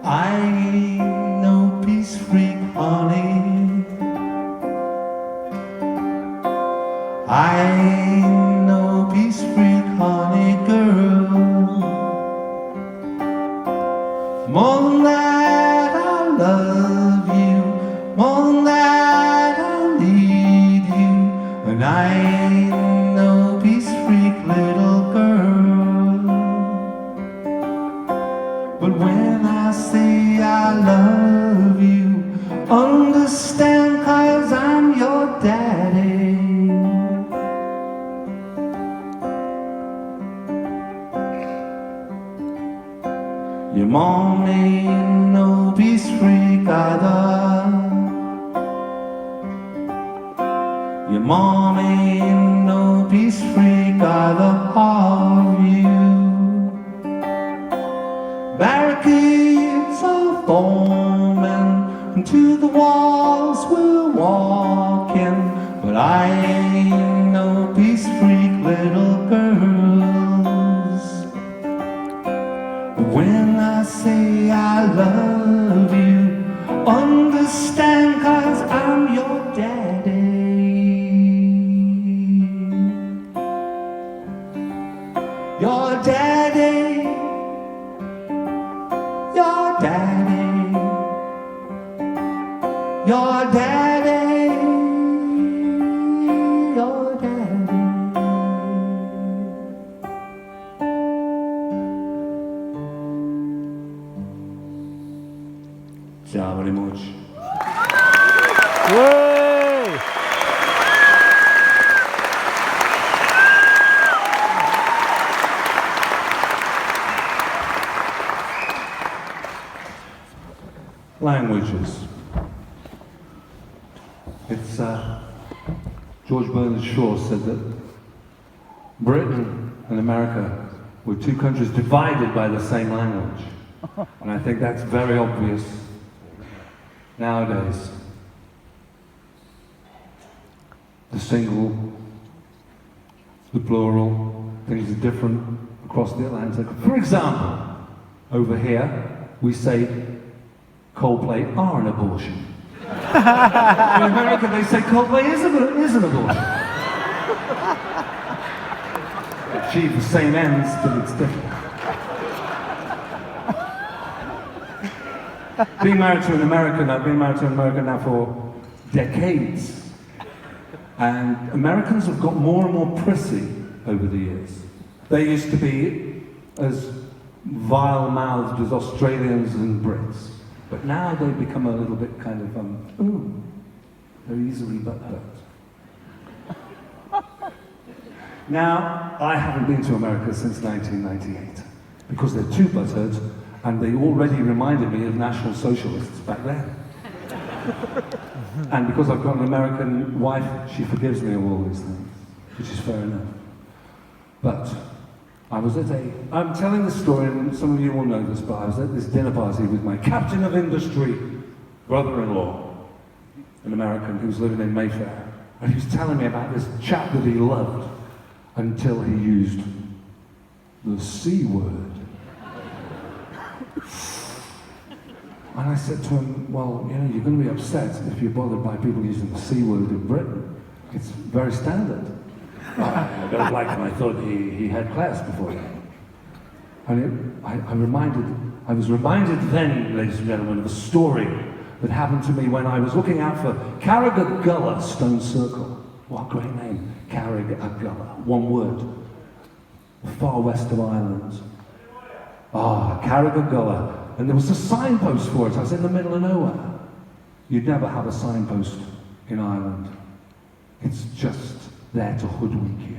I ain't no peace freak, honey. I ain't no peace freak, honey, girl. More than that, I love you. More than that, I need you. And I ain't no peace freak, little girl. But when I say I love you, understand, 'cause I'm your daddy. Your mom ain't no peace freak either. Your mom ain't no peace freak either, are you? Barricades are forming, and to the walls we're walking. But I ain't no peace freak, little girls. When I say I love you, understand, 'cause I'm your daddy. Your daddy. Your daddy. Your daddy. Your daddy. Ciao, very much. Whoa! Languages. It's George Bernard Shaw said that Britain and America were two countries divided by the same language. And I think that's very obvious nowadays. The single, the plural, things are different across the Atlantic. For example, over here, we say Coldplay are an abortion. In America, they say Coldplay is an abortion. Achieve the same ends, but it's different. Being married to an American, I've been married to an American now for decades. And Americans have got more and more prissy over the years. They used to be as vile-mouthed as Australians and Brits. But now they've become a little bit kind of, they're easily but-hurt. Now, I haven't been to America since 1998, because they're too butthurt, and they already reminded me of National Socialists back then. And because I've got an American wife, she forgives me of all these things, which is fair enough. But I was at I'm telling this story, and some of you will know this, but I was at this dinner party with my captain of industry brother-in-law, an American who was living in Mayfair. And he was telling me about this chap that he loved until he used the C word. And I said to him, well, you know, you're going to be upset if you're bothered by people using the C word in Britain. It's very standard. I don't like him. I thought he had class before that. And I was reminded then, ladies and gentlemen, of a story that happened to me when I was looking out for Carrigagulla Stone Circle. What a great name, Carrigagulla, one word. Far west of Ireland. Carrigagulla. And there was a signpost for it. I was in the middle of nowhere. You'd never have a signpost in Ireland. It's just there to hoodwink you.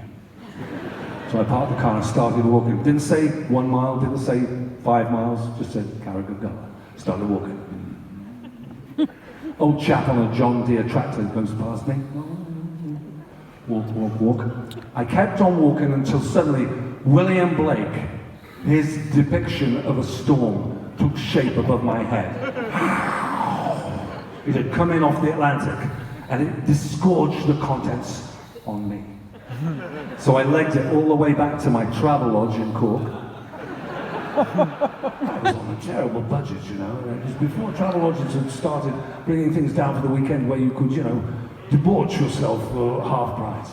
So I parked the car and started walking. Didn't say 1 mile, didn't say 5 miles, just said Carrigagulla. Started walking. Old chap on a John Deere tractor goes past me. Walk, walk, walk. I kept on walking until suddenly William Blake, his depiction of a storm, took shape above my head. It had come in off the Atlantic and it disgorged the contents on me. So I legged it all the way back to my travel lodge in Cork. I was on a terrible budget, you know. It was before travel agents had started bringing things down for the weekend where you could, you know, debauch yourself for half price.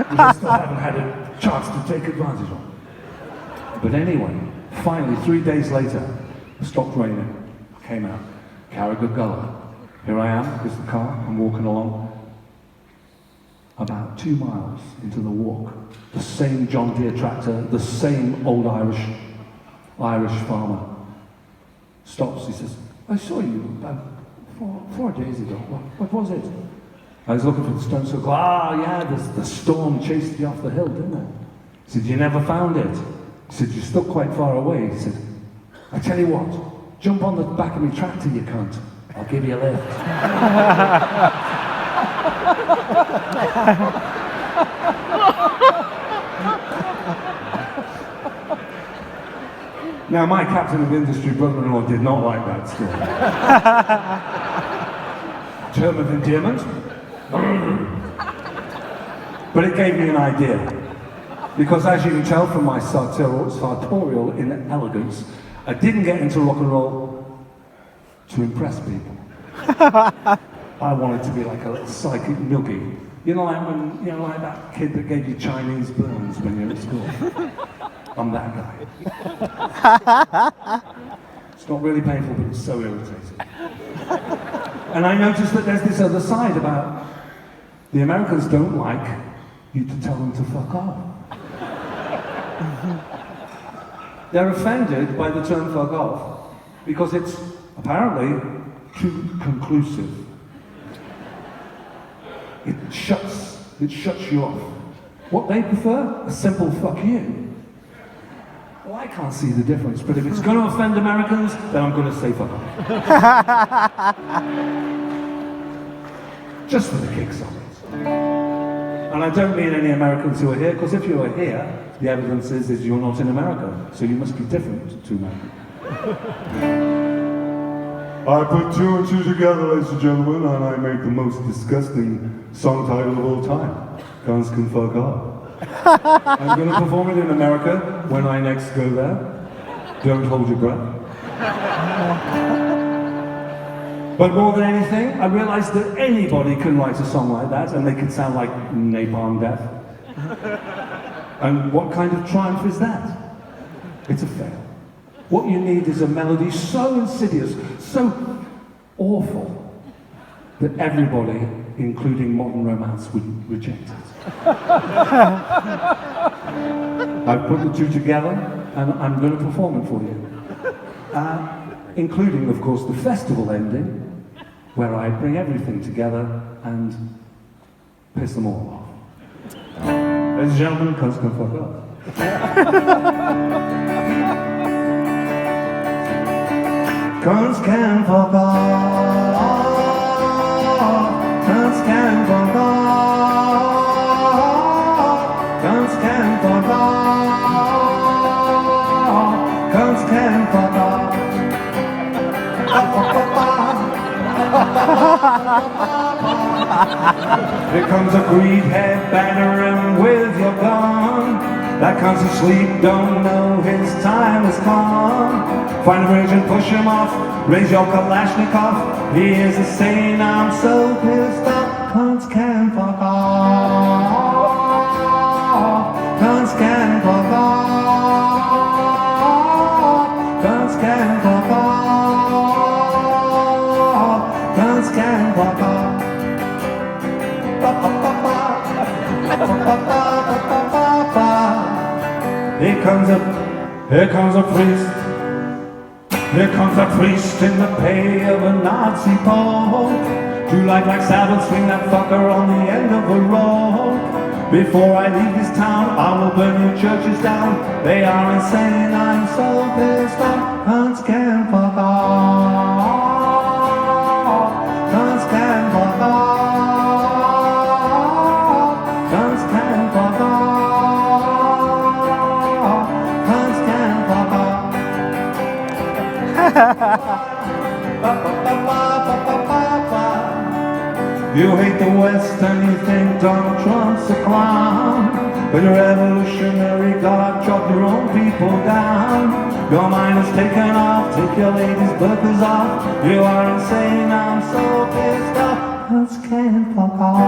Which I still haven't had a chance to take advantage of. But anyway, finally, 3 days later, it stopped raining. I came out, Carragher. Here I am, here's the car, I'm walking along. About 2 miles into the walk, the same John Deere tractor, the same old Irish farmer stops. He says, I saw you about four days ago. What was it? I was looking for the stone circle. Ah, yeah, the storm chased you off the hill, didn't it? He said, you never found it. He said, you're still quite far away. He said, I tell you what, jump on the back of my tractor, you cunt. I'll give you a lift. Now, my captain of industry brother-in-law did not like that story. Term of endearment. But it gave me an idea. Because as you can tell from my sartorial inelegance, I didn't get into rock and roll to impress people. I wanted to be like a little psychic noogie. You know, like that kid that gave you Chinese burns when you were at school. I'm that guy. It's not really painful, but it's so irritating. And I noticed that there's this other side about the Americans don't like you to tell them to fuck off. They're offended by the term fuck off because it's apparently too conclusive. It shuts you off. What they prefer? A simple fuck you. Well, I can't see the difference, but if it's going to offend Americans, then I'm going to say fuck off. Just for the kicks of it. And I don't mean any Americans who are here, because if you are here, the evidence is you're not in America, so you must be different to America. I put 2 and 2 together, ladies and gentlemen, and I made the most disgusting song title of all time. Cunts can fuck off. I'm going to perform it in America when I next go there. Don't hold your breath. But more than anything, I realized that anybody can write a song like that and make it sound like Napalm Death. And what kind of triumph is that? It's a fail. What you need is a melody so insidious, so awful, that everybody, including modern romance, would reject it. I've put the 2 together, and I'm going to perform it for you. Including, of course, the festival ending, where I bring everything together and piss them all off. Ladies and gentlemen, cunts can fuck off. Cunts can fuck off. Cunts can fuck off. Cunts can fuck off. Cunts can fuck off. Here comes a greedhead, batter him with your gun. That cunt's asleep, don't know his time is come. Find a bridge and push him off, raise your Kalashnikov. He is a saying, I'm so pissed off. Cunts can fuck off. Cunts can fuck off. Cunts can fuck off. Cunts can fuck off. Here comes a priest. Here comes a priest in the pay of a Nazi pope. Do like Sabbath, swing that fucker on the end of a rope. Before I leave this town, I will burn your churches down. They are insane, I'm so pissed off. Cunts can fuck off. Cunts can fuck off. Cunts can fuck off. Cunts can fuck off. You hate the West and you think Donald Trump's a clown. When the revolutionary guard chopped your own people down, your mind is taken off, take your ladies' burqas off. You are insane, I'm so pissed off. Cunts can't fuck off.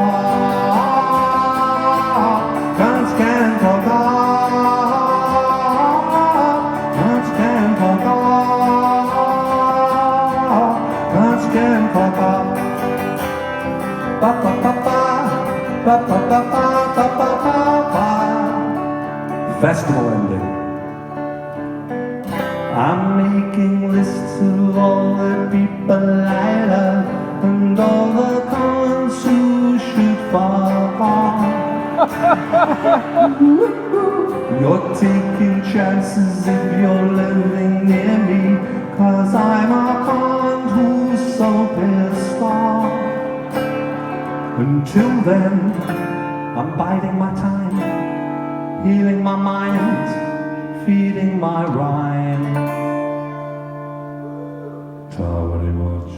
Cunts can't fuck off. Cunts can't fuck off. Cunts can't fuck off. Ba ba ba ba ba ba ba ba ba ba ba. Festival ending. I'm making lists of all the people I love and all the cons who should fuck off. You're taking chances if you're living near me, 'cause I'm a con who's so pissed off. Until then, I'm biding my time, healing my mind, feeding my rhyme. Ta very much.